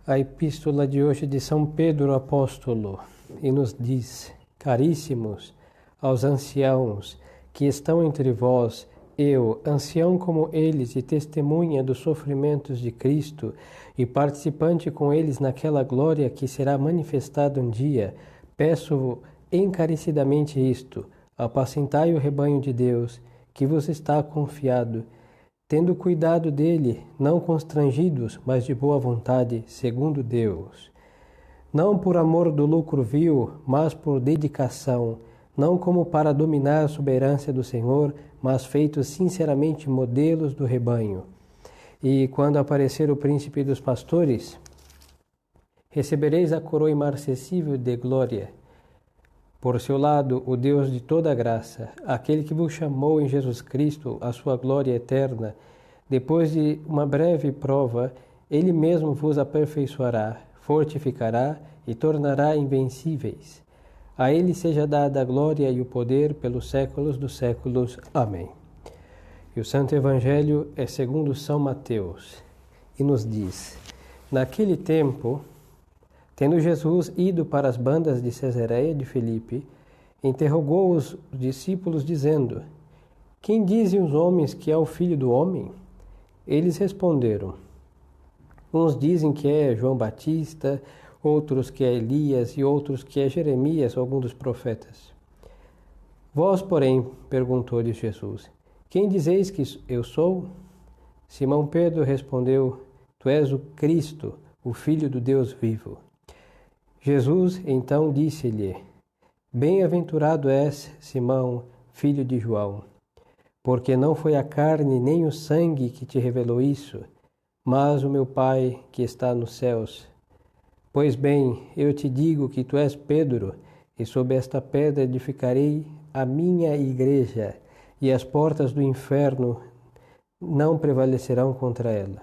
A epístola de hoje de São Pedro Apóstolo e nos diz: Caríssimos, aos anciãos que estão entre vós, eu, ancião como eles e testemunha dos sofrimentos de Cristo e participante com eles naquela glória que será manifestada um dia, peço encarecidamente isto: apacentai o rebanho de Deus, que vos está confiado, tendo cuidado dele, não constrangidos, mas de boa vontade, segundo Deus. Não por amor do lucro vil, mas por dedicação, não como para dominar a soberania do Senhor, mas feitos sinceramente modelos do rebanho. E quando aparecer o príncipe dos pastores, recebereis a coroa imarcessível de glória. Por seu lado, o Deus de toda graça, aquele que vos chamou em Jesus Cristo à sua glória eterna, depois de uma breve prova, ele mesmo vos aperfeiçoará, fortificará e tornará invencíveis. A ele seja dada a glória e o poder pelos séculos dos séculos. Amém. E o Santo Evangelho é segundo São Mateus, e nos diz: naquele tempo, tendo Jesus ido para as bandas de Cesareia de Filipe, interrogou os discípulos, dizendo: Quem dizem os homens que é o Filho do Homem? Eles responderam: uns dizem que é João Batista, outros que é Elias e outros que é Jeremias, algum dos profetas. Vós, porém, perguntou-lhes Jesus, quem dizeis que eu sou? Simão Pedro respondeu: Tu és o Cristo, o Filho do Deus vivo. Jesus então disse-lhe: Bem-aventurado és, Simão, filho de João, porque não foi a carne nem o sangue que te revelou isso, mas o meu Pai que está nos céus. Pois bem, eu te digo que tu és Pedro, e sob esta pedra edificarei a minha igreja, e as portas do inferno não prevalecerão contra ela.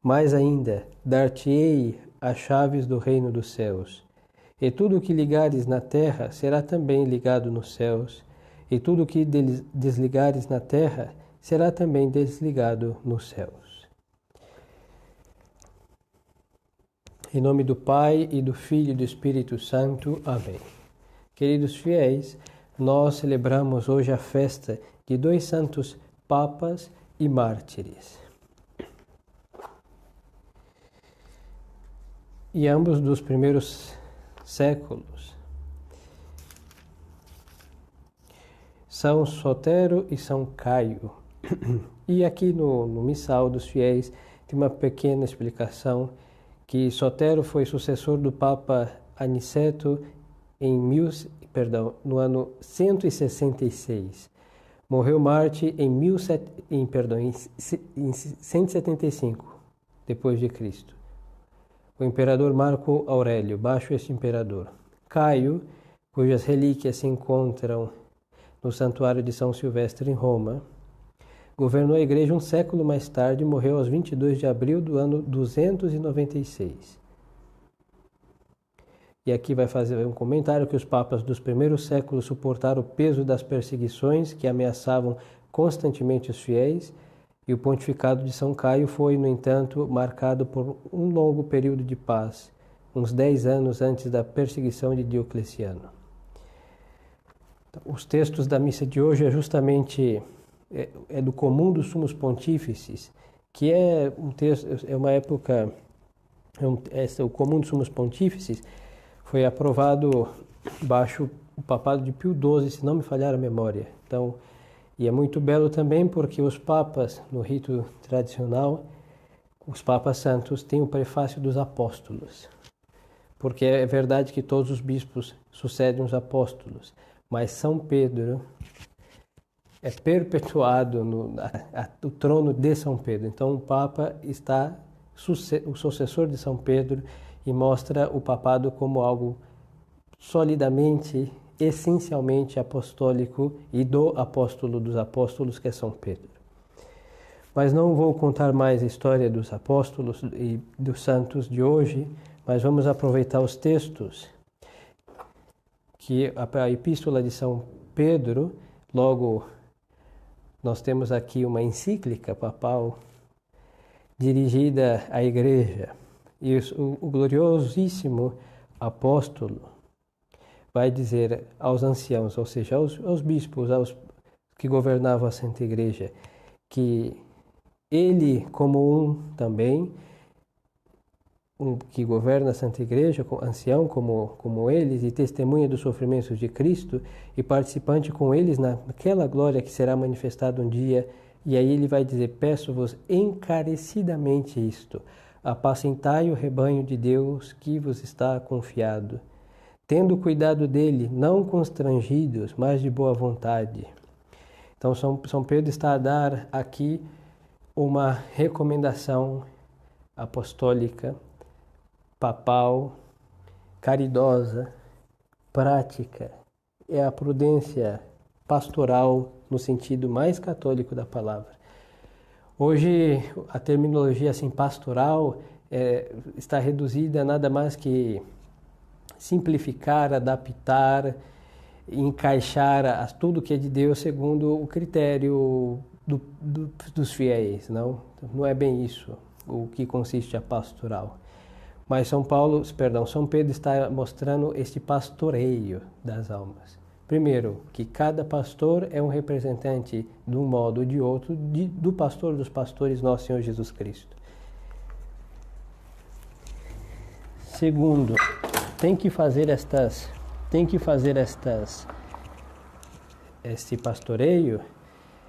Mais ainda, dar-te-ei as chaves do reino dos céus. E tudo o que ligares na terra será também ligado nos céus, e tudo o que desligares na terra será também desligado nos céus. Em nome do Pai, e do Filho e do Espírito Santo. Amém. Queridos fiéis, nós celebramos hoje a festa de dois santos papas e mártires. E ambos dos primeiros séculos. São Sotero e São Caio. E aqui no Missal dos Fiéis tem uma pequena explicação que Sotero foi sucessor do Papa Aniceto no ano 166. Morreu Marte em 175 depois de Cristo. O imperador Marco Aurélio, baixo este imperador. Caio, cujas relíquias se encontram no Santuário de São Silvestre em Roma, governou a igreja um século mais tarde e morreu aos 22 de abril do ano 296. E aqui vai fazer um comentário que os papas dos primeiros séculos suportaram o peso das perseguições que ameaçavam constantemente os fiéis, e o pontificado de São Caio foi, no entanto, marcado por um longo período de paz, uns 10 anos antes da perseguição de Diocleciano. Os textos da missa de hoje é justamente do Comum dos Sumos Pontífices, que é um texto, é uma época, o Comum dos Sumos Pontífices foi aprovado baixo o papado de Pio XII, se não me falhar a memória. Então, e é muito belo também porque os papas, no rito tradicional, os papas santos têm o prefácio dos apóstolos. Porque é verdade que todos os bispos sucedem os apóstolos, mas São Pedro é perpetuado no trono de São Pedro. Então o Papa está o sucessor de São Pedro e mostra o papado como algo solidamente, essencialmente apostólico e do apóstolo dos apóstolos, que é São Pedro. Mas não vou contar mais a história dos apóstolos e dos santos de hoje, mas vamos aproveitar os textos que a epístola de São Pedro, logo nós temos aqui uma encíclica papal dirigida à igreja. E o gloriosíssimo apóstolo vai dizer aos anciãos, ou seja, aos bispos, aos que governavam a Santa Igreja, que ele, como um também, que governa a Santa Igreja, ancião como eles, e testemunha dos sofrimentos de Cristo, e participante com eles naquela glória que será manifestada um dia. E aí ele vai dizer: peço-vos encarecidamente isto, apacentai o rebanho de Deus que vos está confiado, tendo cuidado dele, não constrangidos, mas de boa vontade. Então São Pedro está a dar aqui uma recomendação apostólica, papal, caridosa, prática. É a prudência pastoral no sentido mais católico da palavra. Hoje a terminologia assim pastoral está reduzida a nada mais que simplificar, adaptar, encaixar tudo que é de Deus segundo o critério dos fiéis. Não é bem isso o que consiste a pastoral. Mas São Pedro está mostrando este pastoreio das almas. Primeiro, que cada pastor é um representante de um modo ou de outro do pastor dos pastores, nosso Senhor Jesus Cristo. Segundo, tem que fazer este pastoreio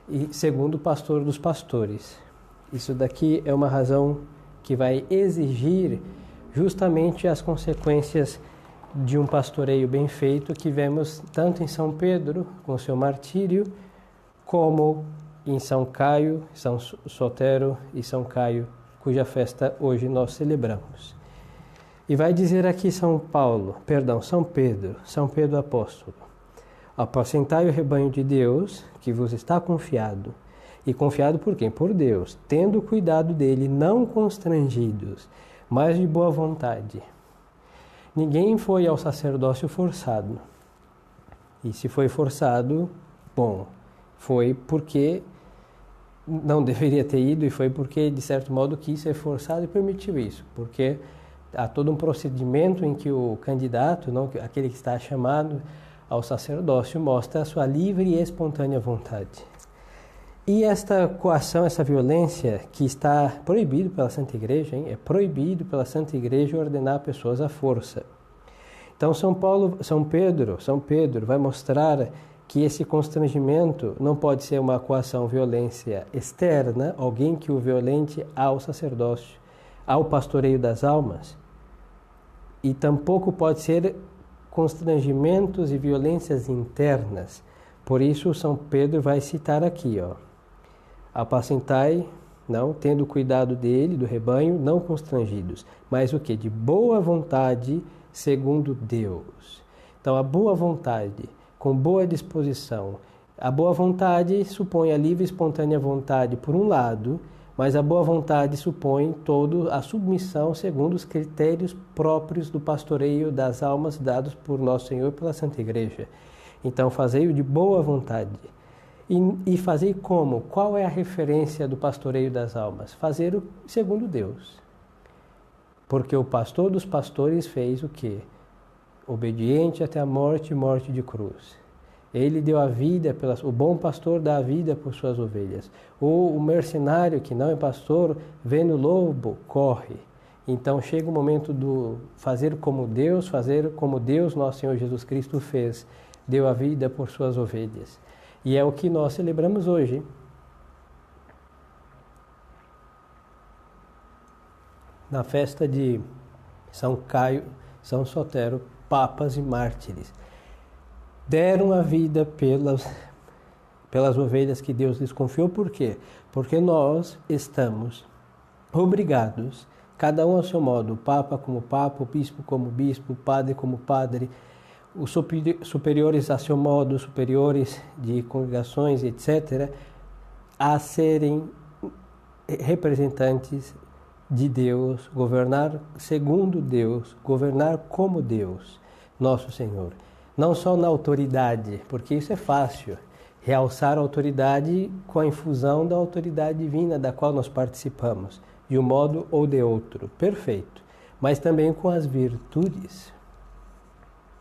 e segundo o pastor dos pastores. Isso daqui é uma razão que vai exigir justamente as consequências de um pastoreio bem feito que vemos tanto em São Pedro, com seu martírio, como em São Caio, São Sotero e São Caio, cuja festa hoje nós celebramos. E vai dizer aqui São Pedro apóstolo: apacentai o rebanho de Deus, que vos está confiado. E confiado por quem? Por Deus, tendo cuidado dele, não constrangidos, mas de boa vontade. Ninguém foi ao sacerdócio forçado. E se foi forçado, bom, foi porque não deveria ter ido e foi porque, de certo modo, quis ser forçado e permitiu isso. Porque há todo um procedimento em que o candidato, não, aquele que está chamado ao sacerdócio, mostra a sua livre e espontânea vontade. E esta coação, essa violência que está proibido pela Santa Igreja, é proibido pela Santa Igreja ordenar pessoas à força. Então São Pedro vai mostrar que esse constrangimento não pode ser uma coação, violência externa, alguém que o violente ao sacerdócio, ao pastoreio das almas, e tampouco pode ser constrangimentos e violências internas. Por isso São Pedro vai citar aqui, apacentai, não, tendo cuidado dele, do rebanho, não constrangidos, mas o que? De boa vontade, segundo Deus. Então, a boa vontade, com boa disposição. A boa vontade supõe a livre e espontânea vontade, por um lado, mas a boa vontade supõe toda a submissão segundo os critérios próprios do pastoreio das almas dados por Nosso Senhor e pela Santa Igreja. Então, fazei-o de boa vontade. E fazer como? Qual é a referência do pastoreio das almas? Fazer o segundo Deus. Porque o pastor dos pastores fez o quê? Obediente até a morte e morte de cruz. Ele deu a vida, o bom pastor dá a vida por suas ovelhas. O mercenário que não é pastor, vendo o lobo, corre. Então chega o momento do fazer como Deus, nosso Senhor Jesus Cristo fez. Deu a vida por suas ovelhas. E é o que nós celebramos hoje. Na festa de São Caio, São Sotero, papas e mártires. Deram a vida pelas ovelhas que Deus lhes confiou. Por quê? Porque nós estamos obrigados, cada um ao seu modo, o Papa como Papa, o Bispo como Bispo, o Padre como Padre, os superiores a seu modo, superiores de congregações, etc., a serem representantes de Deus, governar segundo Deus, governar como Deus, nosso Senhor. Não só na autoridade, porque isso é fácil, realçar a autoridade com a infusão da autoridade divina da qual nós participamos, de um modo ou de outro, perfeito. mas também com as virtudes.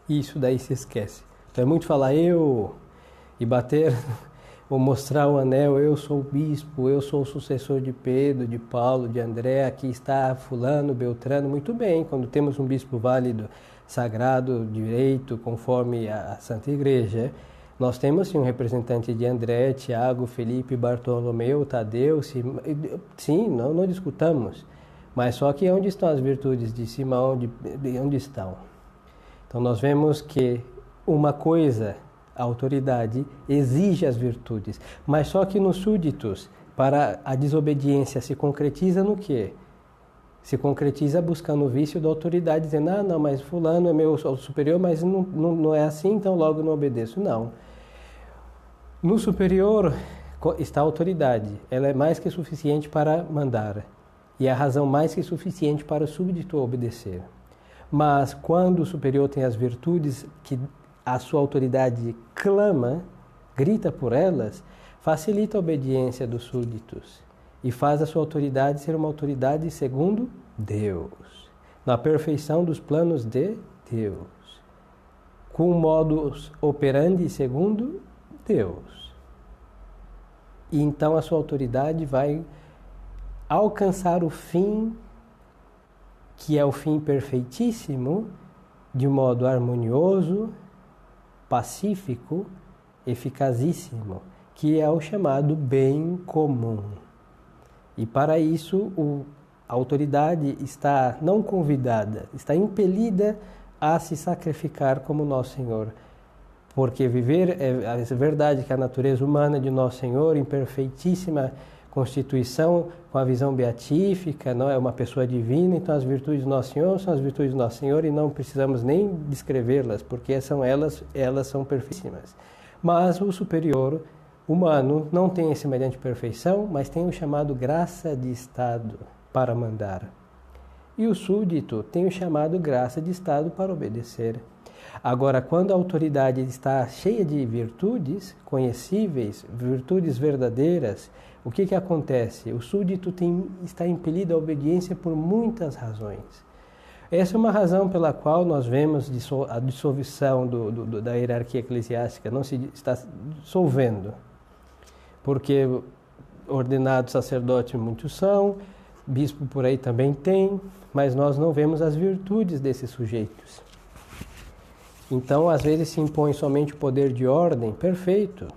Isso daí se esquece. Então é muito falar eu e bater ou mostrar o anel, eu sou o bispo, eu sou o sucessor de Pedro, de Paulo, de André, aqui está fulano, Beltrano, muito bem, quando temos um bispo válido, sagrado, direito, conforme a Santa Igreja, nós temos sim um representante de André, Tiago, Felipe, Bartolomeu, Tadeu, sim, não discutamos, mas só que onde estão as virtudes de Simão, de onde estão? Então nós vemos que uma coisa, a autoridade, exige as virtudes, mas só que nos súditos, para a desobediência se concretiza no quê? Se concretiza buscando o vício da autoridade, dizendo, não, mas fulano é meu superior, mas não é assim, então logo não obedeço. Não. No superior está a autoridade, ela é mais que suficiente para mandar, e é a razão mais que suficiente para o súdito obedecer. Mas quando o superior tem as virtudes que a sua autoridade clama, grita por elas, facilita a obediência dos súditos e faz a sua autoridade ser uma autoridade segundo Deus, na perfeição dos planos de Deus, com modus operandi segundo Deus. E então a sua autoridade vai alcançar o fim, que é o fim perfeitíssimo, de modo harmonioso, pacífico, eficazíssimo, que é o chamado bem comum. E para isso a autoridade está não convidada, está impelida a se sacrificar como Nosso Senhor. Porque viver, é verdade que a natureza humana de Nosso Senhor, em perfeitíssima constituição, com a visão beatífica, não é uma pessoa divina, então as virtudes do Nosso Senhor são as virtudes do Nosso Senhor e não precisamos nem descrevê-las, porque são elas são perfeitíssimas. Mas o superior humano não tem semelhante perfeição, mas tem o chamado graça de estado para mandar. E o súdito tem o chamado graça de estado para obedecer. Agora, quando a autoridade está cheia de virtudes conhecíveis, virtudes verdadeiras, o que acontece? O súdito está impelido à obediência por muitas razões. Essa é uma razão pela qual nós vemos a dissolução da hierarquia eclesiástica, não se está dissolvendo. Porque ordenados sacerdotes muitos são, bispo por aí também tem, mas nós não vemos as virtudes desses sujeitos. Então, às vezes se impõe somente o poder de ordem, perfeito.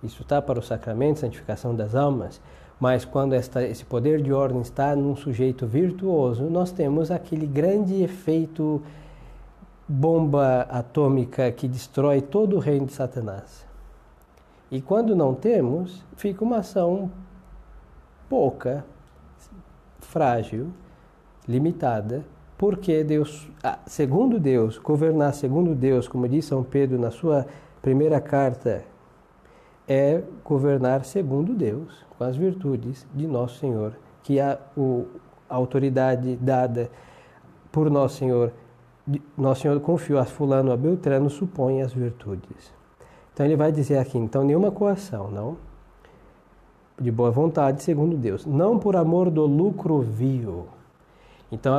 Isso está para o sacramento, santificação das almas. Mas quando esse poder de ordem está num sujeito virtuoso, nós temos aquele grande efeito bomba atômica que destrói todo o reino de Satanás. E quando não temos, fica uma ação pouca, frágil, limitada, porque Deus, segundo Deus, governar segundo Deus, como diz São Pedro na sua primeira carta, é governar segundo Deus, com as virtudes de Nosso Senhor, que a autoridade dada por Nosso Senhor confiou a fulano, a Beltrano, supõe as virtudes. Então ele vai dizer aqui, então nenhuma coação, não, de boa vontade segundo Deus, não por amor do lucro vil. Então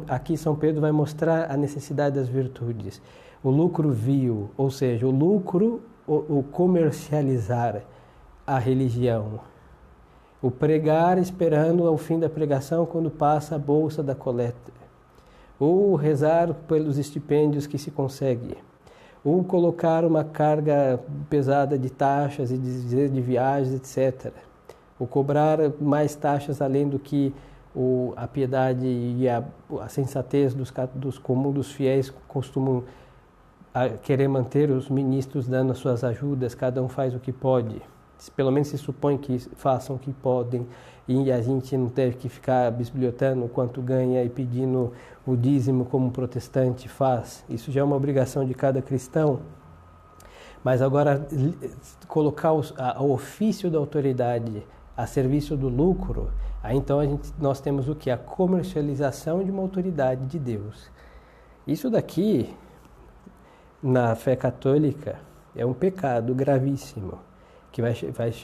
aqui São Pedro vai mostrar a necessidade das virtudes. O lucro vil, ou seja, o lucro, o comercializar a religião. O pregar esperando ao fim da pregação quando passa a bolsa da coleta. Ou rezar pelos estipêndios que se consegue. Ou colocar uma carga pesada de taxas e de viagens, etc. Ou cobrar mais taxas além do que a piedade e a sensatez dos fiéis costumam querer manter, os ministros dando as suas ajudas, cada um faz o que pode. Pelo menos se supõe que façam o que podem e a gente não deve que ficar bisbilhotando quanto ganha e pedindo o dízimo como um protestante faz. Isso já é uma obrigação de cada cristão. Mas agora, colocar o ofício da autoridade a serviço do lucro, aí então nós temos o que? A comercialização de uma autoridade de Deus. Isso daqui, na fé católica, é um pecado gravíssimo, que vai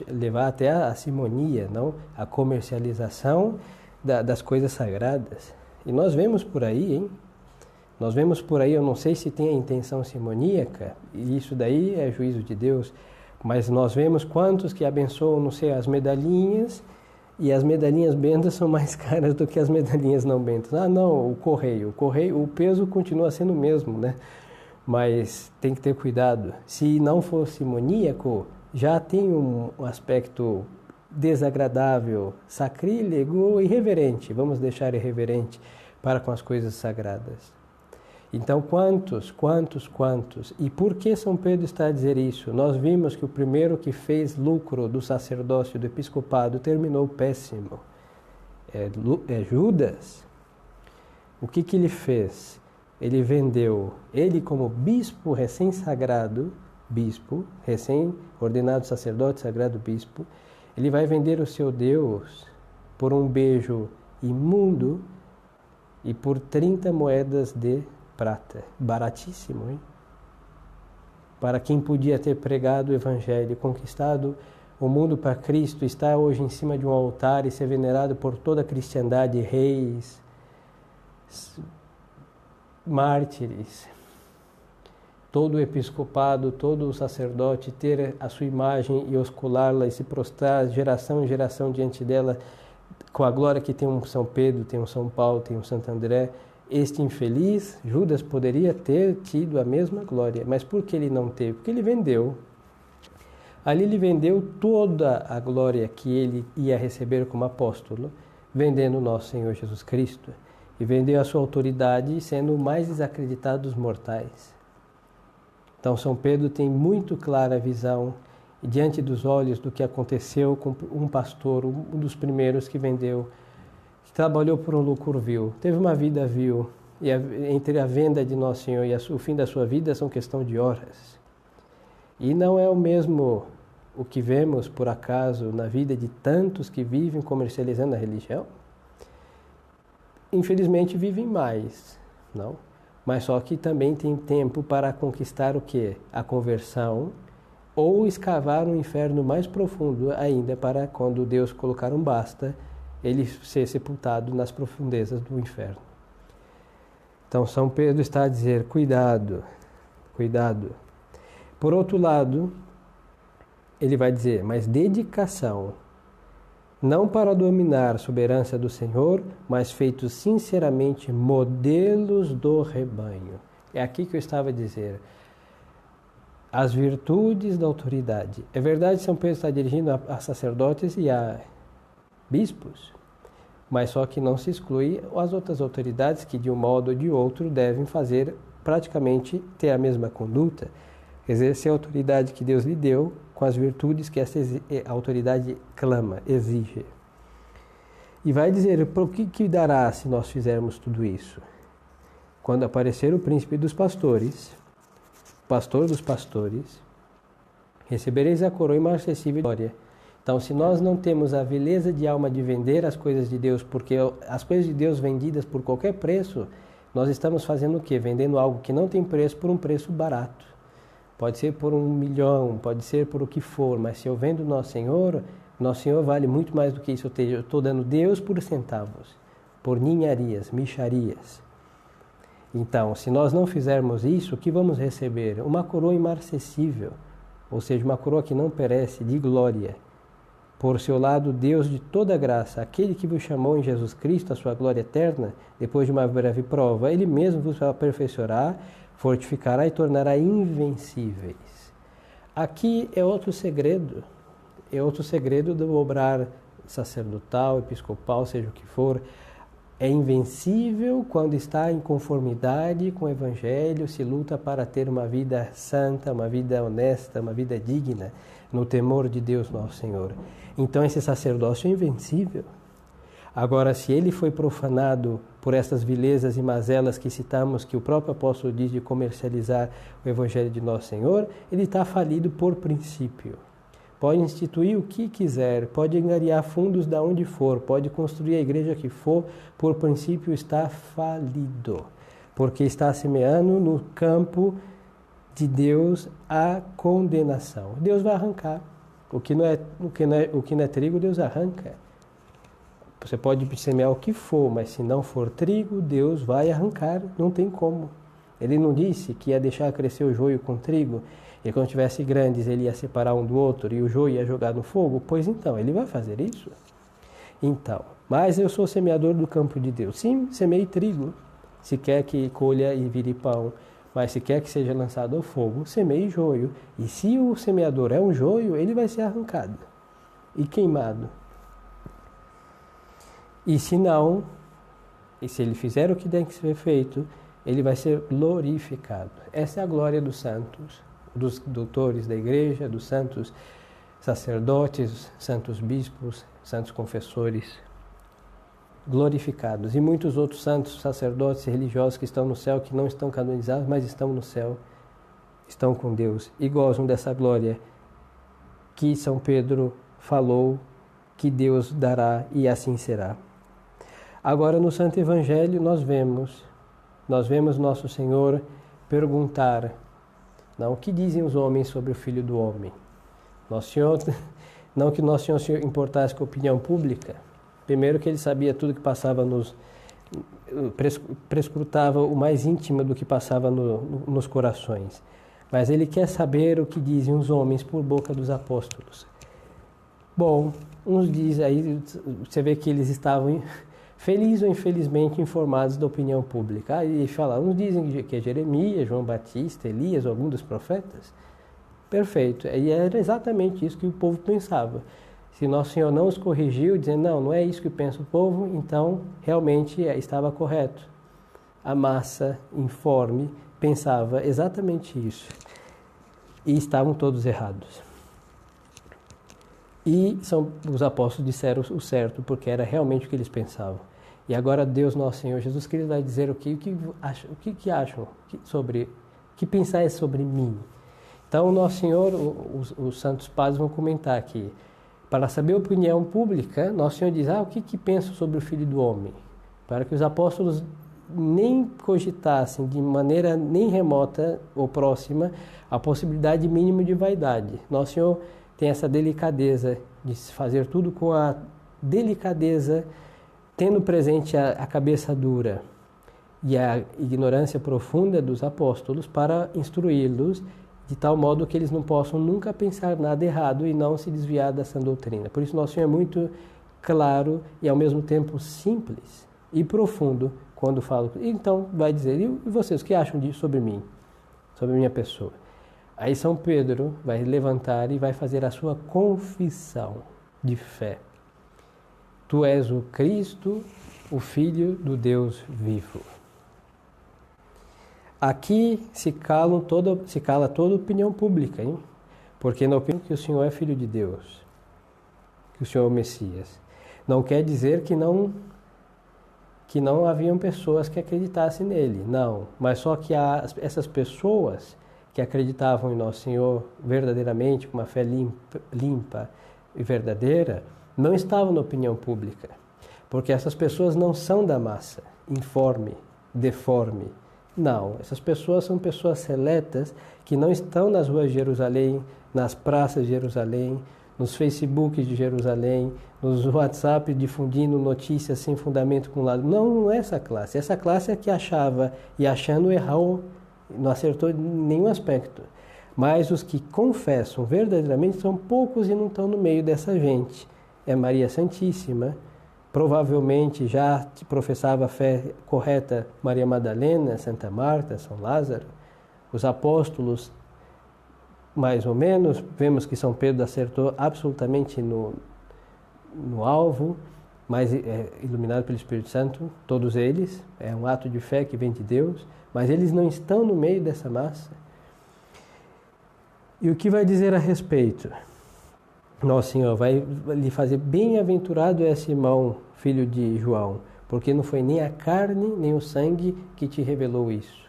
levar até a simonia, não? A comercialização das coisas sagradas. E nós vemos por aí, hein? Nós vemos por aí, eu não sei se tem a intenção simoníaca, e isso daí é juízo de Deus, mas nós vemos quantos que abençoam, não sei, as medalhinhas, e as medalhinhas bentas são mais caras do que as medalhinhas não bentas. Ah, não, o correio, o peso continua sendo o mesmo, né? Mas tem que ter cuidado. Se não for simoníaco, já tem um aspecto desagradável, sacrílego, irreverente. Vamos deixar irreverente para com as coisas sagradas. Então, quantos? E por que São Pedro está a dizer isso? Nós vimos que o primeiro que fez lucro do sacerdócio, do episcopado, terminou péssimo. É Judas. O que ele fez? Ele vendeu, ele como bispo recém-sagrado, bispo, recém-ordenado sacerdote, sagrado bispo, ele vai vender o seu Deus por um beijo imundo e por 30 moedas de prata. Baratíssimo, hein? Para quem podia ter pregado o Evangelho, conquistado o mundo para Cristo, está hoje em cima de um altar e ser venerado por toda a cristandade, reis, mártires, todo o episcopado, todo o sacerdote, ter a sua imagem e osculá-la e se prostrar geração em geração diante dela, com a glória que tem um São Pedro, tem um São Paulo, tem um Santo André. Este infeliz, Judas, poderia ter tido a mesma glória, mas por que ele não teve? Porque ele vendeu. Ali ele vendeu toda a glória que ele ia receber como apóstolo, vendendo o nosso Senhor Jesus Cristo. E vendeu a sua autoridade, sendo o mais desacreditado dos mortais. Então São Pedro tem muito clara a visão, diante dos olhos, do que aconteceu com um pastor, um dos primeiros que vendeu, que trabalhou por um lucro vil, teve uma vida vil, e entre a venda de Nosso Senhor e o fim da sua vida são questão de horas. E não é o mesmo o que vemos, por acaso, na vida de tantos que vivem comercializando a religião. Infelizmente vivem mais, não? Mas só que também tem tempo para conquistar o quê? A conversão, ou escavar um inferno mais profundo ainda, para quando Deus colocar um basta, ele ser sepultado nas profundezas do inferno. Então São Pedro está a dizer, cuidado, cuidado. Por outro lado, ele vai dizer, mas dedicação, não para dominar a soberania do Senhor, mas feitos sinceramente modelos do rebanho. É aqui que eu estava a dizer. As virtudes da autoridade. É verdade que São Pedro está dirigindo a sacerdotes e a bispos, mas só que não se exclui as outras autoridades que, de um modo ou de outro, devem fazer praticamente ter a mesma conduta, exercer a autoridade que Deus lhe deu com as virtudes que essa autoridade clama, exige. E vai dizer, por que dará se nós fizermos tudo isso? Quando aparecer o príncipe dos pastores, pastor dos pastores, recebereis a coroa imarcessível de glória. Então, se nós não temos a vileza de alma de vender as coisas de Deus, porque as coisas de Deus vendidas por qualquer preço, nós estamos fazendo o quê? Vendendo algo que não tem preço por um preço barato. Pode ser por 1 milhão, pode ser por o que for, mas se eu vendo Nosso Senhor vale muito mais do que isso. Eu estou dando Deus por centavos, por ninharias, mixarias. Então, se nós não fizermos isso, o que vamos receber? Uma coroa imarcessível, ou seja, uma coroa que não perece, de glória. Por seu lado, Deus de toda graça, aquele que vos chamou em Jesus Cristo a sua glória eterna, depois de uma breve prova, Ele mesmo vos aperfeiçoará, fortificará e tornará invencíveis. Aqui é outro segredo do obrar sacerdotal, episcopal, seja o que for. É invencível quando está em conformidade com o Evangelho, se luta para ter uma vida santa, uma vida honesta, uma vida digna, no temor de Deus nosso Senhor. Então esse sacerdócio é invencível. Agora, se ele foi profanado por essas vilezas e mazelas que citamos, que o próprio apóstolo diz de comercializar o Evangelho de Nosso Senhor, ele está falido por princípio. Pode instituir o que quiser, pode angariar fundos de onde for, pode construir a igreja que for, por princípio está falido, porque está semeando no campo de Deus a condenação. Deus vai arrancar. O que não é trigo, Deus arranca. Você pode semear o que for, mas se não for trigo, Deus vai arrancar, não tem como. Ele não disse que ia deixar crescer o joio com trigo, e quando tivesse grandes ele ia separar um do outro e o joio ia jogar no fogo? Pois então, ele vai fazer isso? Então, mas eu sou semeador do campo de Deus. Sim, semei trigo, se quer que colha e vire pão, mas se quer que seja lançado ao fogo, semeie joio. E se o semeador é um joio, ele vai ser arrancado e queimado. E se não, e se ele fizer o que tem que ser feito, ele vai ser glorificado. Essa é a glória dos santos, dos doutores da igreja, dos santos sacerdotes, santos bispos, santos confessores, glorificados. E muitos outros santos sacerdotes e religiosos que estão no céu, que não estão canonizados, mas estão no céu, estão com Deus e gozam dessa glória que São Pedro falou que Deus dará, e assim será. Agora no Santo Evangelho nós vemos Nosso Senhor perguntar, não, o que dizem os homens sobre o Filho do Homem? Nosso Senhor, não que Nosso Senhor se importasse com a opinião pública, primeiro que ele sabia tudo que passava prescrutava o mais íntimo do que passava nos corações, mas ele quer saber o que dizem os homens por boca dos apóstolos. Bom, uns dizem, aí você vê que eles estavam felizes ou infelizmente informados da opinião pública. Aí fala, uns dizem que é Jeremias, João Batista, Elias, algum dos profetas. Perfeito. E era exatamente isso que o povo pensava. Se Nosso Senhor não os corrigiu, dizendo, não é isso que pensa o povo, então realmente estava correto. A massa informe pensava exatamente isso. E estavam todos errados. E os apóstolos disseram o certo, porque era realmente o que eles pensavam. E agora Deus, nosso Senhor Jesus Cristo, vai dizer o que acham sobre, o que pensais sobre mim. Então, Nosso Senhor, os santos padres vão comentar aqui, para saber a opinião pública, Nosso Senhor diz, o que pensam sobre o Filho do Homem? Para que os apóstolos nem cogitassem de maneira nem remota ou próxima a possibilidade mínima de vaidade. Nosso Senhor tem essa delicadeza de fazer tudo com a delicadeza, tendo presente a cabeça dura e a ignorância profunda dos apóstolos para instruí-los de tal modo que eles não possam nunca pensar nada errado e não se desviar dessa doutrina. Por isso Nosso Senhor é muito claro e ao mesmo tempo simples e profundo quando fala. Então vai dizer, e vocês, o que acham sobre mim, sobre a minha pessoa? Aí São Pedro vai levantar e vai fazer a sua confissão de fé. Tu és o Cristo, o Filho do Deus vivo. Aqui se cala toda a opinião pública, hein? Porque na opinião que o Senhor é Filho de Deus, que o Senhor é o Messias. Não quer dizer que não haviam pessoas que acreditassem nele, não. Mas só que essas pessoas que acreditavam em Nosso Senhor verdadeiramente, com uma fé limpa e verdadeira, não estavam na opinião pública. Porque essas pessoas não são da massa, informe, deforme. Não, essas pessoas são pessoas seletas que não estão nas ruas de Jerusalém, nas praças de Jerusalém, nos Facebooks de Jerusalém, nos WhatsApp difundindo notícias sem fundamento com um lado. Não é essa classe. Essa classe é que achava e achando errou, não acertou em nenhum aspecto. Mas os que confessam verdadeiramente são poucos e não estão no meio dessa gente. É Maria Santíssima, provavelmente já professava a fé correta Maria Madalena, Santa Marta, São Lázaro, os apóstolos, mais ou menos, vemos que São Pedro acertou absolutamente no alvo, mas iluminado pelo Espírito Santo, todos eles, é um ato de fé que vem de Deus, mas eles não estão no meio dessa massa. E o que vai dizer a respeito? Nosso Senhor vai lhe fazer bem-aventurado é Simão, filho de João, porque não foi nem a carne nem o sangue que te revelou isso.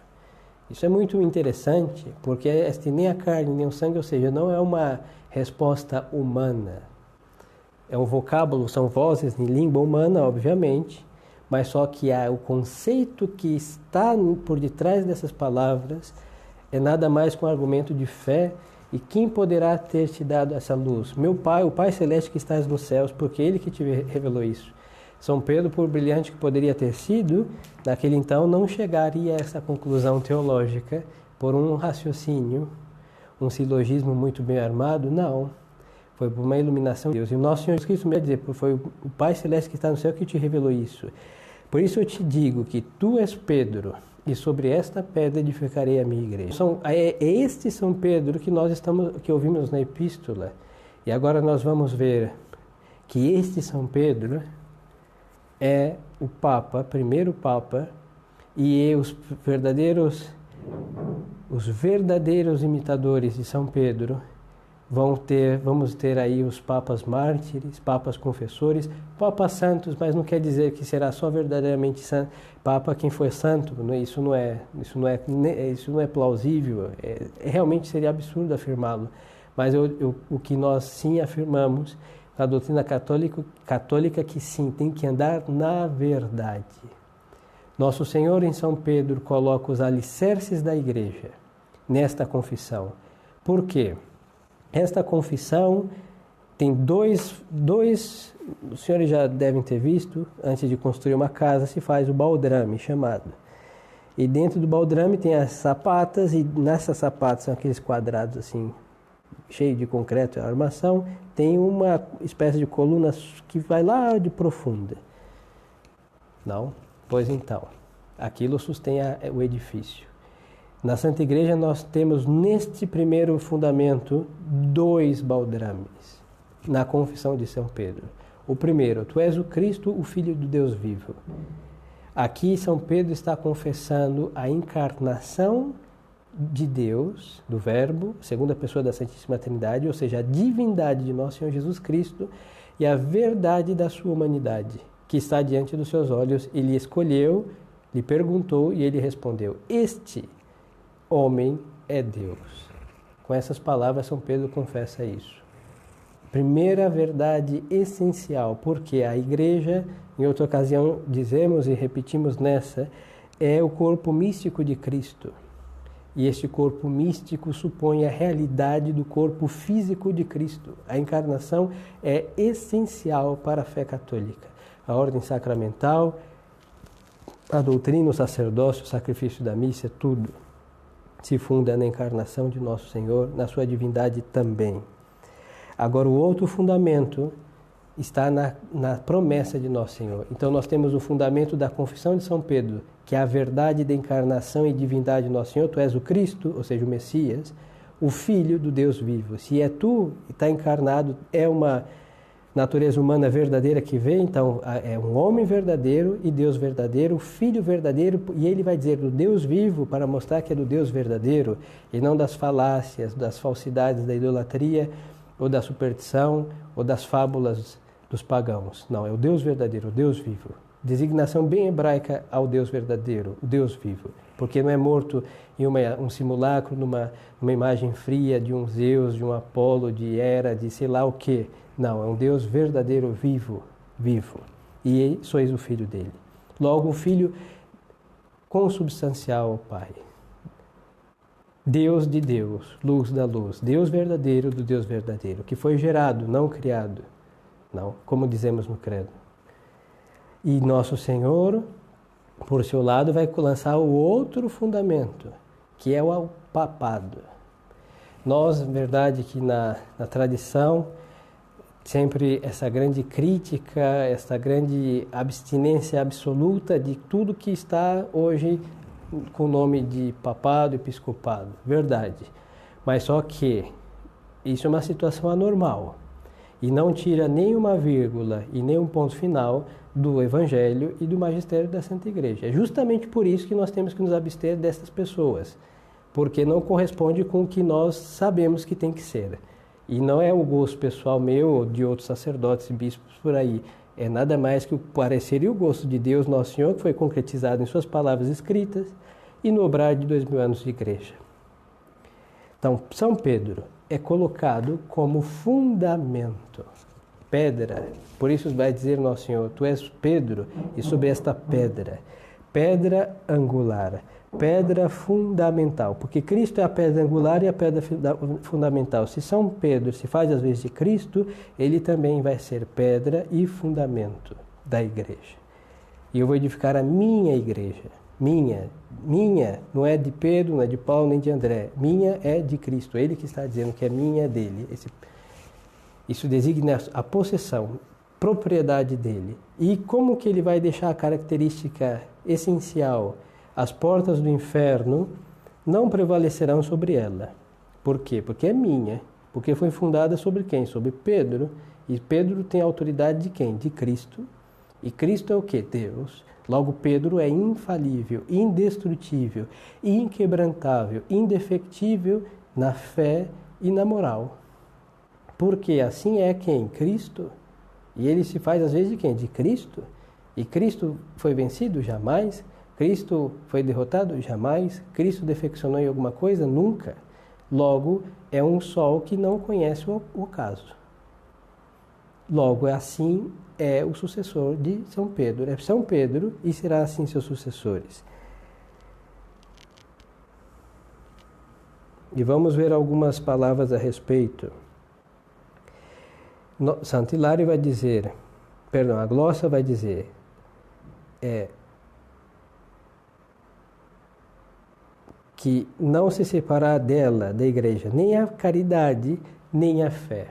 Isso é muito interessante, porque nem a carne nem o sangue, ou seja, não é uma resposta humana. É um vocábulo, são vozes em língua humana, obviamente, mas só que o conceito que está por detrás dessas palavras é nada mais que um argumento de fé. E quem poderá ter te dado essa luz? Meu Pai, o Pai Celeste que estás nos céus, porque Ele que te revelou isso. São Pedro, por brilhante que poderia ter sido, naquele então não chegaria a essa conclusão teológica por um raciocínio, um silogismo muito bem armado, não. Foi por uma iluminação de Deus. E o nosso Senhor Jesus Cristo me dizer, foi o Pai Celeste que está no céu que te revelou isso. Por isso eu te digo que tu és Pedro, e sobre esta pedra edificarei a minha igreja. É este São Pedro que ouvimos na epístola. E agora nós vamos ver que este São Pedro é o Papa, primeiro Papa, e os verdadeiros imitadores de São Pedro vamos ter aí os papas mártires, papas confessores, papas santos, mas não quer dizer que será só verdadeiramente santo, papa quem foi santo. Isso não é plausível, realmente seria absurdo afirmá-lo. Mas o que nós sim afirmamos na doutrina católica que sim, tem que andar na verdade. Nosso Senhor em São Pedro coloca os alicerces da igreja nesta confissão. Por quê? Esta confissão tem dois, os senhores já devem ter visto, antes de construir uma casa se faz o baldrame chamado. E dentro do baldrame tem as sapatas, e nessas sapatas são aqueles quadrados assim, cheios de concreto e armação, tem uma espécie de coluna que vai lá de profunda. Não? Pois então, aquilo sustém o edifício. Na Santa Igreja nós temos neste primeiro fundamento 2 baldrames, na confissão de São Pedro. O primeiro, tu és o Cristo, o Filho do Deus vivo. Aqui São Pedro está confessando a encarnação de Deus, do Verbo, segunda pessoa da Santíssima Trindade, ou seja, a divindade de nosso Senhor Jesus Cristo e a verdade da sua humanidade, que está diante dos seus olhos. Ele escolheu, lhe perguntou e ele respondeu: este homem é Deus. Com essas palavras, São Pedro confessa isso. Primeira verdade essencial, porque a igreja, em outra ocasião dizemos e repetimos nessa, é o corpo místico de Cristo. E este corpo místico supõe a realidade do corpo físico de Cristo. A encarnação é essencial para a fé católica. A ordem sacramental, a doutrina, o sacerdócio, o sacrifício da missa, tudo se funda na encarnação de nosso Senhor, na sua divindade também. Agora, o outro fundamento está na promessa de nosso Senhor. Então, nós temos o fundamento da confissão de São Pedro, que é a verdade da encarnação e divindade de nosso Senhor. Tu és o Cristo, ou seja, o Messias, o Filho do Deus vivo. Se é tu e está encarnado, é uma natureza humana verdadeira que vem, então é um homem verdadeiro e Deus verdadeiro, o Filho verdadeiro, e ele vai dizer do Deus vivo para mostrar que é do Deus verdadeiro e não das falácias, das falsidades da idolatria ou da superstição ou das fábulas dos pagãos. Não, é o Deus verdadeiro, o Deus vivo. Designação bem hebraica ao Deus verdadeiro, o Deus vivo, porque não é morto em um simulacro, numa imagem fria de um Zeus, de um Apolo, de Hera, de sei lá o quê. Não, é um Deus verdadeiro, vivo. E sois o Filho dele. Logo, o Filho consubstancial ao Pai. Deus de Deus, luz da luz. Deus verdadeiro do Deus verdadeiro, que foi gerado, não criado. Não, como dizemos no credo. E nosso Senhor, por seu lado, vai lançar o outro fundamento, que é o papado. Nós, verdade que na tradição, sempre essa grande crítica, essa grande abstinência absoluta de tudo que está hoje com o nome de papado e episcopado. Verdade. Mas só que isso é uma situação anormal e não tira nenhuma vírgula e nenhum ponto final do Evangelho e do magistério da Santa Igreja. É justamente por isso que nós temos que nos abster dessas pessoas, porque não corresponde com o que nós sabemos que tem que ser. E não é o gosto pessoal meu ou de outros sacerdotes e bispos por aí. É nada mais que o parecer e o gosto de Deus, Nosso Senhor, que foi concretizado em suas palavras escritas e no obrar de 2000 anos de igreja. Então, São Pedro é colocado como fundamento, pedra. Por isso vai dizer Nosso Senhor, tu és Pedro, e sobre esta pedra angular, pedra fundamental, porque Cristo é a pedra angular e a pedra fundamental. Se São Pedro se faz às vezes de Cristo, ele também vai ser pedra e fundamento. da igreja. E eu vou edificar a minha igreja. Minha, não é de Pedro, não é de Paulo, nem de André. Minha é de Cristo. Ele que está dizendo que a minha é dele. Isso designa a possessão, propriedade dele. E como que ele vai deixar a característica essencial? As portas do inferno não prevalecerão sobre ela. Por quê? Porque é minha. Porque foi fundada sobre quem? Sobre Pedro. E Pedro tem a autoridade de quem? De Cristo. E Cristo é o quê? Deus. Logo, Pedro é infalível, indestrutível, inquebrantável, indefectível na fé e na moral. Porque assim é quem? Cristo. E ele se faz às vezes de quem? De Cristo. E Cristo foi vencido? Jamais. Cristo foi derrotado? Jamais. Cristo defeccionou em alguma coisa? Nunca. Logo, é um sol que não conhece o ocaso. Logo, assim é o sucessor de São Pedro. É São Pedro e será assim seus sucessores. E vamos ver algumas palavras a respeito. Santo Hilário vai dizer, a glossa vai dizer, que não se separar dela, da igreja, nem a caridade, nem a fé.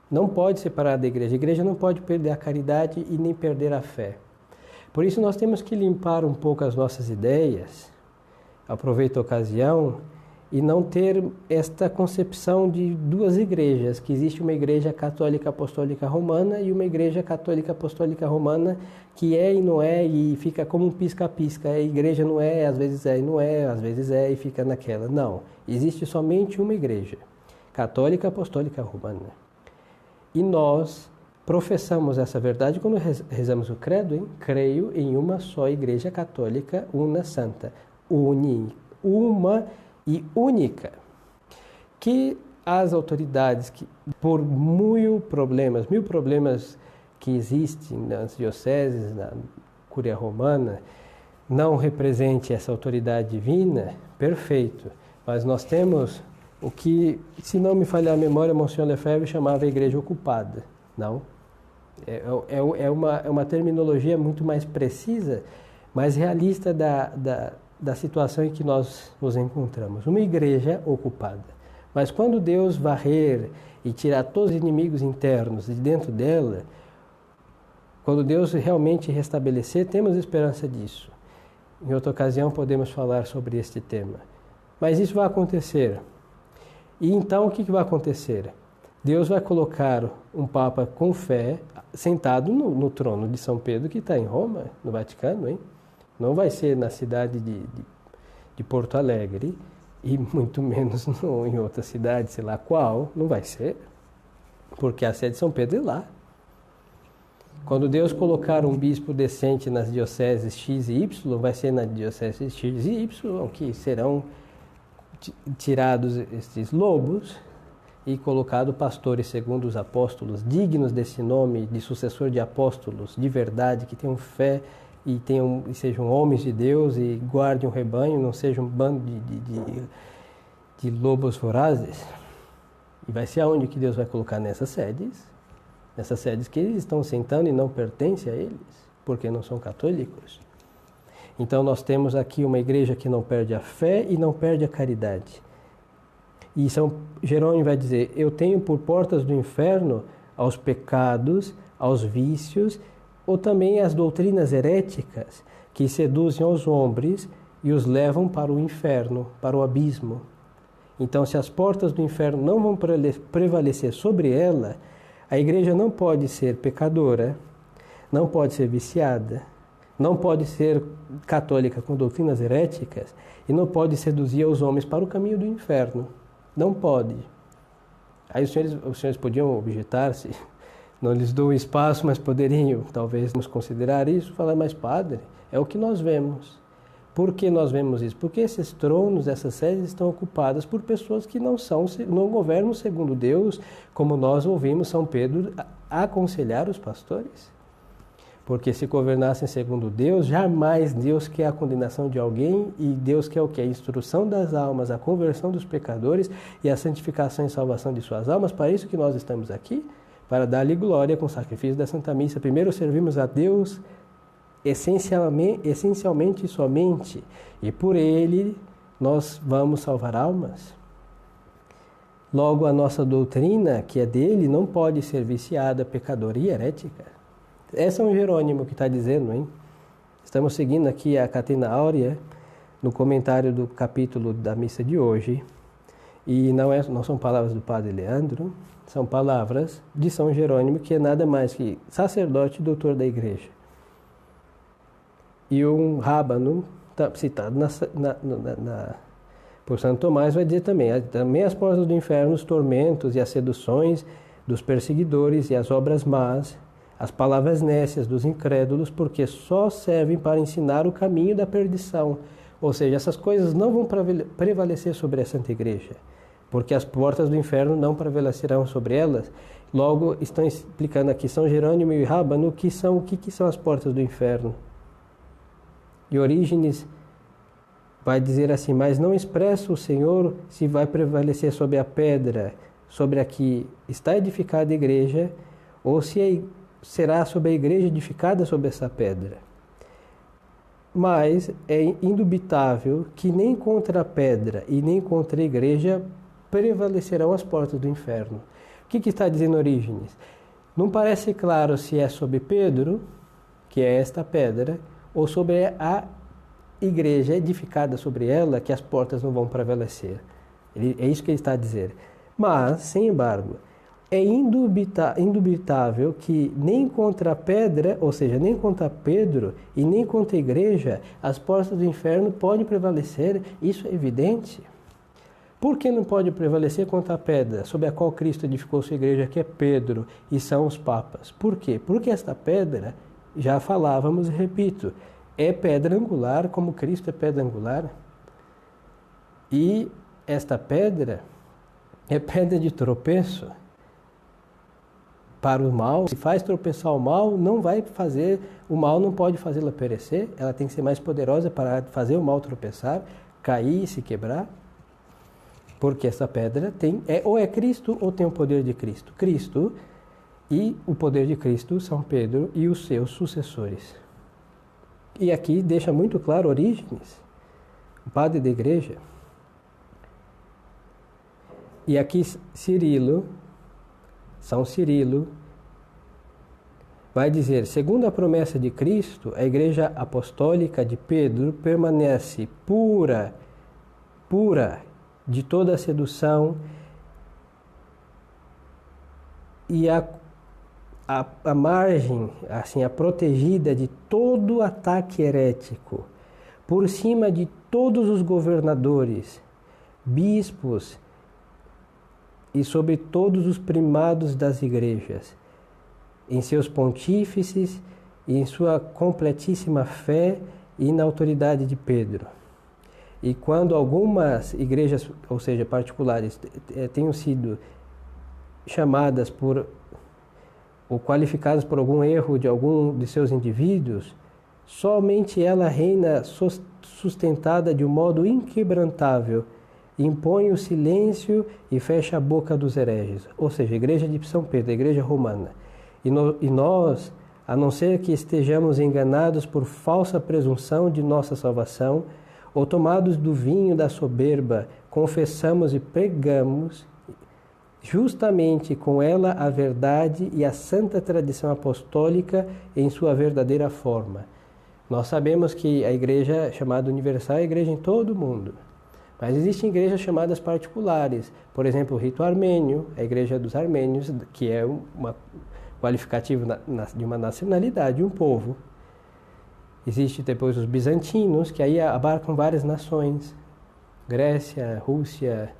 Não pode separar da igreja. A igreja não pode perder a caridade e nem perder a fé. Por isso nós temos que limpar um pouco as nossas ideias, aproveito a ocasião, e não ter esta concepção de duas igrejas, que existe uma igreja católica apostólica romana e uma igreja católica apostólica romana que é e não é, e fica como um pisca-pisca. A igreja não é, às vezes é e não é, às vezes é e fica naquela. Não, existe somente uma igreja, católica apostólica romana. E nós professamos essa verdade quando rezamos o credo, hein? Creio em uma só igreja católica, una santa, uma e única, que as autoridades, que por mil problemas que existem nas dioceses, na Cúria Romana, não represente essa autoridade divina, perfeito. Mas nós temos o que, se não me falhar a memória, Monsenhor Lefebvre chamava a igreja ocupada. Não? É uma terminologia muito mais precisa, mais realista da situação em que nós nos encontramos. Uma igreja ocupada. Mas quando Deus varrer e tirar todos os inimigos internos de dentro dela, quando Deus realmente restabelecer, temos esperança disso. Em outra ocasião podemos falar sobre este tema. Mas isso vai acontecer. E então o que vai acontecer? Deus vai colocar um Papa com fé sentado no trono de São Pedro, que está em Roma, no Vaticano, hein? Não vai ser na cidade de Porto Alegre, e muito menos em outra cidade, sei lá qual, não vai ser, porque a sede de São Pedro é lá. Quando Deus colocar um bispo decente nas dioceses X e Y, vai ser na diocese X e Y, que serão tirados estes lobos e colocado pastores segundo os apóstolos, dignos desse nome, de sucessor de apóstolos, de verdade, que tenham fé e sejam homens de Deus e guardem o rebanho, não sejam um bando de lobos vorazes. E vai ser aonde que Deus vai colocar nessas sedes que eles estão sentando e não pertencem a eles, porque não são católicos. Então nós temos aqui uma igreja que não perde a fé e não perde a caridade. E São Jerônimo vai dizer, eu tenho por portas do inferno aos pecados, aos vícios, ou também as doutrinas heréticas que seduzem os homens e os levam para o inferno, para o abismo. Então, se as portas do inferno não vão prevalecer sobre ela, a igreja não pode ser pecadora, não pode ser viciada, não pode ser católica com doutrinas heréticas e não pode seduzir os homens para o caminho do inferno. Não pode. Aí os senhores podiam objetar-se, não lhes dou espaço, mas poderiam, talvez, nos considerar isso, falar, mas padre, é o que nós vemos. Por que nós vemos isso? Porque esses tronos, essas sedes estão ocupadas por pessoas que não governam segundo Deus, como nós ouvimos São Pedro aconselhar os pastores. Porque se governassem segundo Deus, jamais Deus quer a condenação de alguém e Deus quer o quê? A instrução das almas, a conversão dos pecadores e a santificação e salvação de suas almas. Para isso que nós estamos aqui, para dar-lhe glória com o sacrifício da Santa Missa. Primeiro servimos a Deus essencialmente e somente, e por Ele nós vamos salvar almas. Logo, a nossa doutrina, que é dele, não pode ser viciada, pecadora e herética. É São Jerônimo que está dizendo, hein? Estamos seguindo aqui a Catena Áurea, no comentário do capítulo da missa de hoje, e não são palavras do Padre Leandro, são palavras de São Jerônimo, que é nada mais que sacerdote e doutor da Igreja. E um rábano, citado por Santo Tomás, vai dizer também as portas do inferno, os tormentos e as seduções dos perseguidores e as obras más, as palavras nécias dos incrédulos, porque só servem para ensinar o caminho da perdição. Ou seja, essas coisas não vão prevalecer sobre a Santa Igreja, porque as portas do inferno não prevalecerão sobre elas. Logo, estão explicando aqui São Jerônimo e Rábano o que são as portas do inferno. E Orígenes vai dizer assim: mas não expressa o Senhor se vai prevalecer sobre a pedra, sobre a que está edificada a igreja, ou se será sobre a igreja edificada sobre essa pedra. Mas é indubitável que nem contra a pedra e nem contra a igreja prevalecerão as portas do inferno. O que está dizendo Orígenes? Não parece claro se é sobre Pedro, que é esta pedra, ou sobre a igreja edificada sobre ela, que as portas não vão prevalecer. É isso que ele está a dizer. Mas, sem embargo, é indubitável que nem contra a pedra, ou seja, nem contra Pedro e nem contra a igreja, as portas do inferno podem prevalecer. Isso é evidente. Por que não pode prevalecer contra a pedra sobre a qual Cristo edificou sua igreja, que é Pedro, e são os papas? Por quê? Porque esta pedra, já falávamos e repito, é pedra angular, como Cristo é pedra angular. E esta pedra é pedra de tropeço para o mal. Se faz tropeçar o mal, o mal não pode fazê-la perecer, ela tem que ser mais poderosa para fazer o mal tropeçar, cair e se quebrar. Porque essa pedra ou é Cristo ou tem o poder de Cristo. Cristo e o poder de Cristo, São Pedro e os seus sucessores. E aqui deixa muito claro Orígenes, o padre da igreja. E aqui São Cirilo, vai dizer: segundo a promessa de Cristo, a igreja apostólica de Pedro permanece pura de toda a sedução e a margem, assim, a protegida de todo ataque herético, por cima de todos os governadores, bispos e sobre todos os primados das igrejas, em seus pontífices e em sua completíssima fé e na autoridade de Pedro. E quando algumas igrejas, ou seja, particulares, tenham sido chamadas ou qualificadas por algum erro de algum de seus indivíduos, somente ela reina sustentada de um modo inquebrantável, impõe o silêncio e fecha a boca dos hereges. Ou seja, a igreja de São Pedro, a igreja romana. E nós, a não ser que estejamos enganados por falsa presunção de nossa salvação, ou tomados do vinho da soberba, confessamos e pregamos justamente com ela a verdade e a santa tradição apostólica em sua verdadeira forma. Nós sabemos que a igreja chamada universal é a igreja em todo o mundo, mas existem igrejas chamadas particulares, por exemplo, o rito armênio, a igreja dos armênios, que é uma qualificativo de uma nacionalidade, um povo. Existe depois os bizantinos, que aí abarcam várias nações, Grécia, Rússia.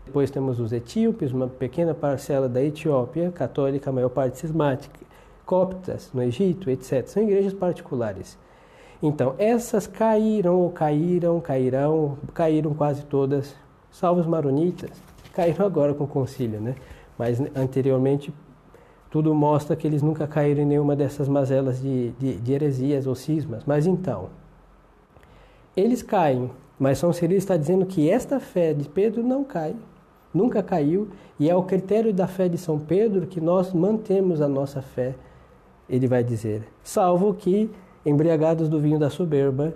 Depois temos os etíopes, uma pequena parcela da Etiópia, católica, a maior parte cismática, coptas no Egito, etc. São igrejas particulares. Então, essas caíram quase todas, salvo os maronitas, caíram agora com o concílio, né? Mas anteriormente tudo mostra que eles nunca caíram em nenhuma dessas mazelas de heresias ou cismas. Mas então, eles caem, mas São Cirilo está dizendo que esta fé de Pedro não cai. nunca caiu, e é o critério da fé de São Pedro que nós mantemos a nossa fé, ele vai dizer, salvo que, embriagados do vinho da soberba,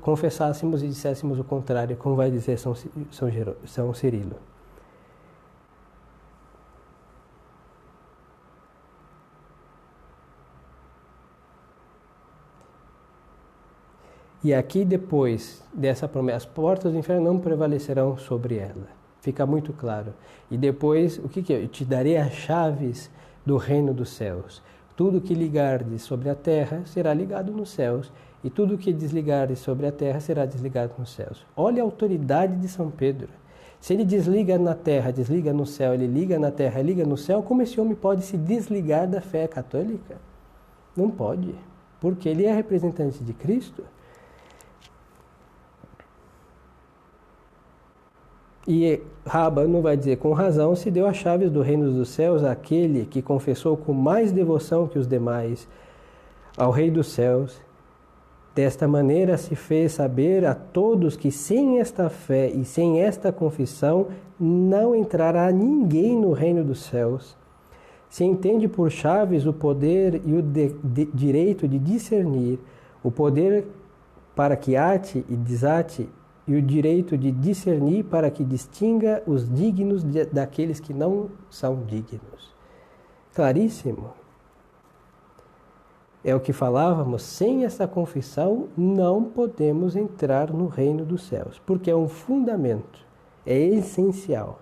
confessássemos e disséssemos o contrário, como vai dizer São Cirilo. E aqui, depois dessa promessa, as portas do inferno não prevalecerão sobre ela. Fica muito claro. E depois, o que é? Eu te darei as chaves do reino dos céus. Tudo que ligardes sobre a terra será ligado nos céus, e tudo que desligardes sobre a terra será desligado nos céus. Olha a autoridade de São Pedro. Se ele desliga na terra, desliga no céu, ele liga na terra, liga no céu, como esse homem pode se desligar da fé católica? Não pode, porque ele é representante de Cristo. E Rábano vai dizer, com razão se deu as chaves do reino dos céus àquele que confessou com mais devoção que os demais ao Rei dos céus. Desta maneira se fez saber a todos que sem esta fé e sem esta confissão não entrará ninguém no reino dos céus. Se entende por chaves o poder e o direito de discernir, o poder para que ate e desate, e o direito de discernir para que distinga os dignos daqueles que não são dignos. Claríssimo. É o que falávamos, sem essa confissão não podemos entrar no reino dos céus, porque é um fundamento, é essencial.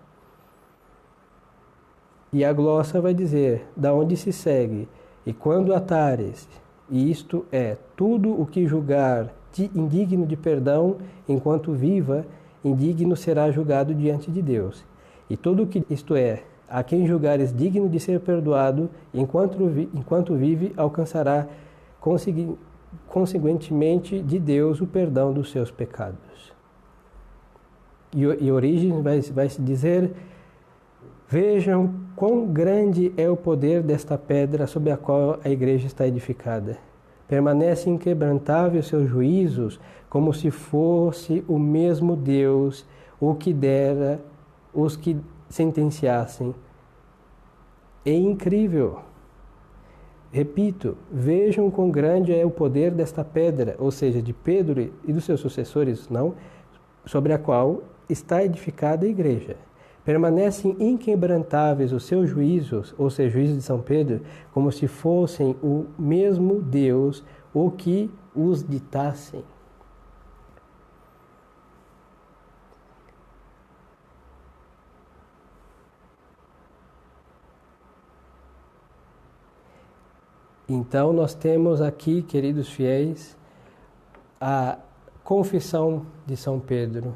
E a glossa vai dizer, da onde se segue, e quando atares, e isto é, tudo o que julgar indigno de perdão, enquanto viva, indigno será julgado diante de Deus. E tudo o que, isto é, a quem julgares digno de ser perdoado, enquanto vive, alcançará consequentemente de Deus o perdão dos seus pecados. E Orígenes vai se dizer, vejam quão grande é o poder desta pedra sobre a qual a igreja está edificada. Permanece inquebrantável seus juízos, como se fosse o mesmo Deus o que dera os que sentenciassem. É incrível. Repito, vejam quão grande é o poder desta pedra, ou seja, de Pedro e dos seus sucessores, não, sobre a qual está edificada a igreja. Permanecem inquebrantáveis os seus juízos, ou seja, juízos de São Pedro, como se fossem o mesmo Deus o que os ditassem. Então, nós temos aqui, queridos fiéis, a confissão de São Pedro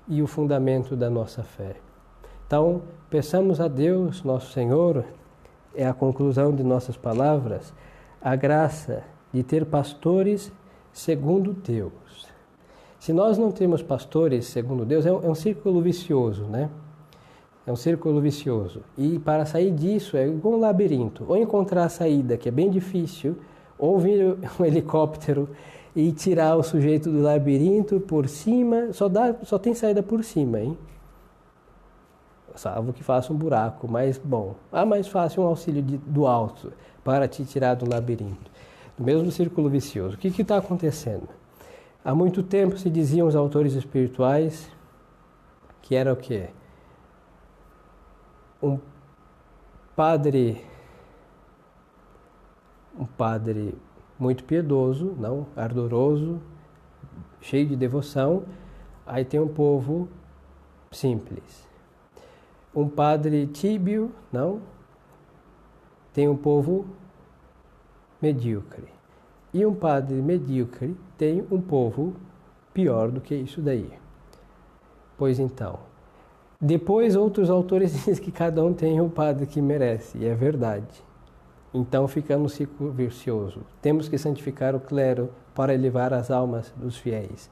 e o fundamento da nossa fé. Então, peçamos a Deus, nosso Senhor, é a conclusão de nossas palavras, a graça de ter pastores segundo Deus. Se nós não temos pastores segundo Deus, é um círculo vicioso, né? É um círculo vicioso. E para sair disso é igual um labirinto. Ou encontrar a saída, que é bem difícil, ou vir um helicóptero e tirar o sujeito do labirinto por cima. Só tem saída por cima, hein? Salvo que faça um buraco, mas bom. Mais fácil um auxílio do alto para te tirar do labirinto. Do mesmo círculo vicioso. O que está acontecendo? Há muito tempo se diziam os autores espirituais que era o quê? Um padre muito piedoso, não, ardoroso, cheio de devoção. Aí tem um povo simples. Um padre tíbio, não, tem um povo medíocre. E um padre medíocre tem um povo pior do que isso daí. Pois então, depois outros autores dizem que cada um tem o padre que merece, e é verdade. Então fica no ciclo vicioso. Temos que santificar o clero para elevar as almas dos fiéis.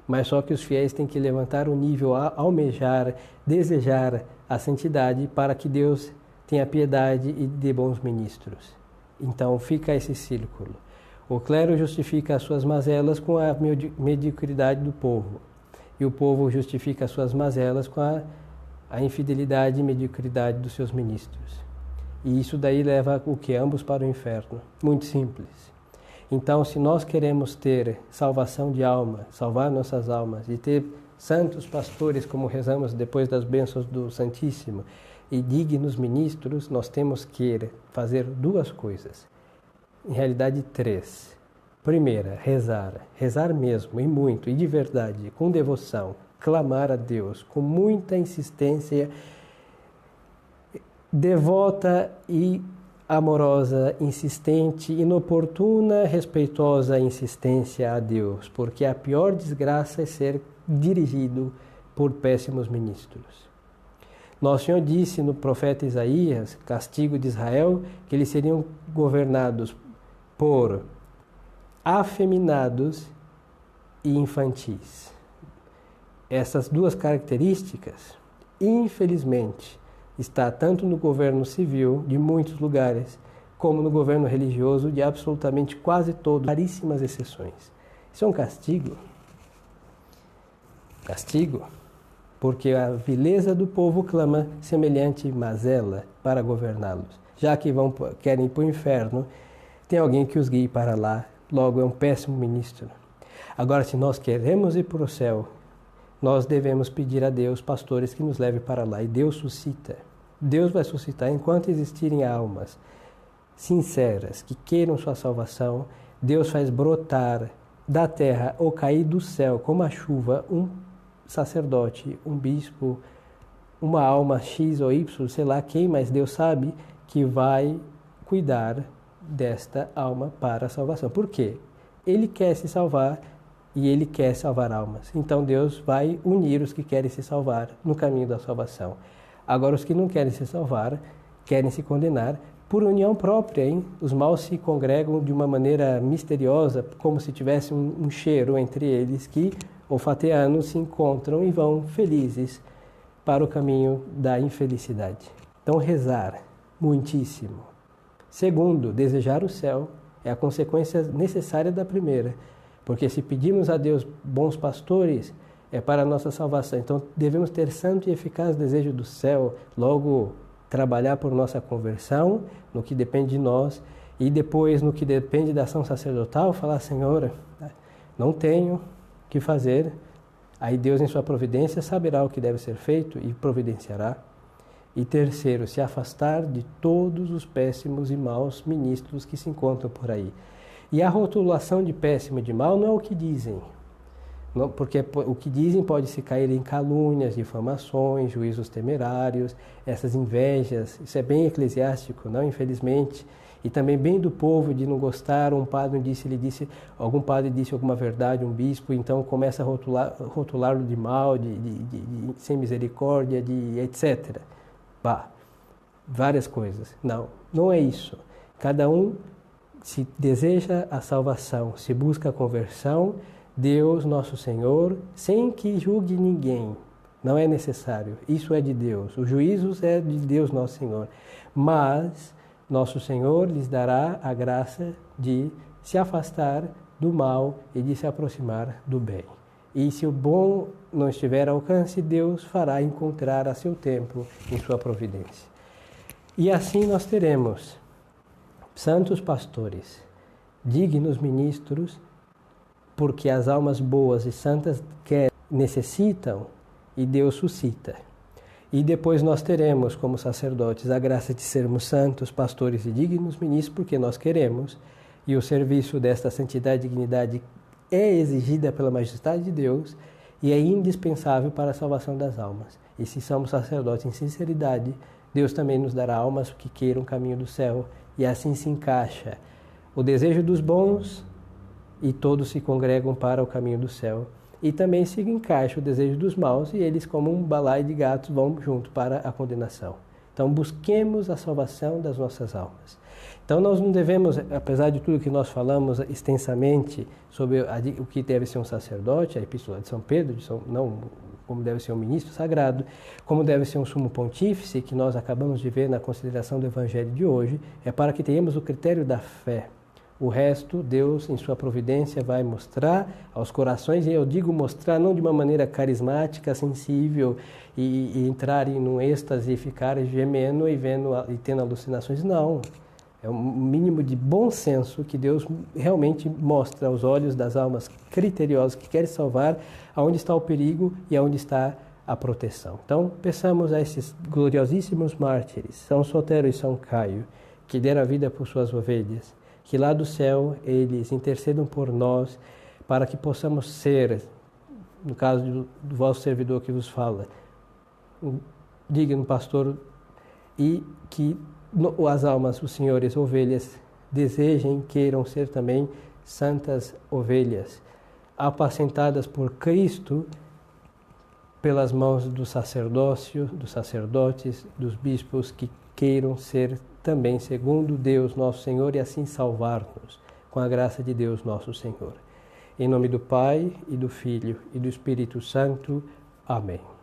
Mas só que os fiéis têm que levantar o nível a almejar, desejar a santidade para que Deus tenha piedade e dê bons ministros. Então fica esse círculo. O clero justifica as suas mazelas com a mediocridade do povo. E o povo justifica as suas mazelas com a a infidelidade e mediocridade dos seus ministros. E isso daí leva o que? Ambos para o inferno. Muito simples. Então, se nós queremos ter salvação de alma, salvar nossas almas, e ter santos pastores, como rezamos depois das bênçãos do Santíssimo, e dignos ministros, nós temos que fazer duas coisas. Em realidade, três. Primeira, rezar. Rezar mesmo, e muito, e de verdade, com devoção. Clamar a Deus com muita insistência, devota e amorosa, insistente, inoportuna, respeitosa insistência a Deus, porque a pior desgraça é ser dirigido por péssimos ministros. Nosso Senhor disse no profeta Isaías, castigo de Israel, que eles seriam governados por afeminados e infantis. Essas duas características, infelizmente, está tanto no governo civil de muitos lugares, como no governo religioso de absolutamente quase todos, raríssimas exceções. Isso é um castigo. Castigo, porque a vileza do povo clama semelhante mazela para governá-los. Já que querem ir para o inferno, tem alguém que os guie para lá, logo é um péssimo ministro. Agora, se nós queremos ir para o céu, nós devemos pedir a Deus pastores que nos levem para lá. E Deus suscita. Deus vai suscitar enquanto existirem almas sinceras que queiram sua salvação. Deus faz brotar da terra ou cair do céu como a chuva um sacerdote, um bispo, uma alma X ou Y, sei lá quem, mas Deus sabe que vai cuidar desta alma para a salvação. Por quê? Ele quer se salvar e Ele quer salvar almas. Então Deus vai unir os que querem se salvar no caminho da salvação. Agora os que não querem se salvar, querem se condenar por união própria, hein? Os maus se congregam de uma maneira misteriosa, como se tivesse um cheiro entre eles que, olfateando, se encontram e vão felizes para o caminho da infelicidade. Então rezar, muitíssimo. Segundo, desejar o céu é a consequência necessária da primeira. Porque se pedimos a Deus bons pastores, é para a nossa salvação. Então devemos ter santo e eficaz desejo do céu, logo trabalhar por nossa conversão, no que depende de nós, e depois no que depende da ação sacerdotal, falar, Senhor, não tenho o que fazer. Aí Deus, em sua providência, saberá o que deve ser feito e providenciará. E terceiro, se afastar de todos os péssimos e maus ministros que se encontram por aí. E a rotulação de péssimo e de mal não é o que dizem, não, porque o que dizem pode se cair em calúnias, difamações, juízos temerários, essas invejas. Isso é bem eclesiástico, não? Infelizmente. E também bem do povo de não gostar. Um padre algum padre disse alguma verdade, um bispo, então começa a rotulá-lo de mal, de sem misericórdia, de etc. Várias coisas. Não é isso. Cada um, se deseja a salvação, se busca a conversão, Deus, nosso Senhor, sem que julgue ninguém, não é necessário, isso é de Deus, os juízos é de Deus, nosso Senhor, mas nosso Senhor lhes dará a graça de se afastar do mal e de se aproximar do bem. E se o bom não estiver ao alcance, Deus fará encontrar a seu tempo em sua providência. E assim nós teremos santos pastores, dignos ministros, porque as almas boas e santas necessitam e Deus suscita. E depois nós teremos, como sacerdotes, a graça de sermos santos, pastores e dignos ministros, porque nós queremos, e o serviço desta santidade e dignidade é exigida pela majestade de Deus e é indispensável para a salvação das almas. E se somos sacerdotes em sinceridade, Deus também nos dará almas que queiram o caminho do céu, e assim se encaixa o desejo dos bons e todos se congregam para o caminho do céu. E também se encaixa o desejo dos maus e eles, como um balaio de gatos, vão junto para a condenação. Então busquemos a salvação das nossas almas. Então nós não devemos, apesar de tudo que nós falamos extensamente sobre o que deve ser um sacerdote, a Epístola de São Pedro, não como deve ser um ministro sagrado, como deve ser um sumo pontífice, que nós acabamos de ver na consideração do Evangelho de hoje, é para que tenhamos o critério da fé. O resto, Deus, em sua providência, vai mostrar aos corações, e eu digo mostrar não de uma maneira carismática, sensível, e entrarem num êxtase e ficarem gemendo e tendo alucinações. Não. É um mínimo de bom senso que Deus realmente mostra aos olhos das almas criteriosas que querem salvar aonde está o perigo e aonde está a proteção. Então, peçamos a esses gloriosíssimos mártires, São Sotero e São Caio, que deram a vida por suas ovelhas, que lá do céu eles intercedam por nós, para que possamos ser, no caso do vosso servidor que vos fala, um digno pastor, e que as almas, os senhores ovelhas, desejem, queiram ser também santas ovelhas, apacentadas por Cristo, pelas mãos do sacerdócio, dos sacerdotes, dos bispos, que queiram ser também segundo Deus nosso Senhor e assim salvar-nos, com a graça de Deus nosso Senhor. Em nome do Pai, e do Filho, e do Espírito Santo. Amém.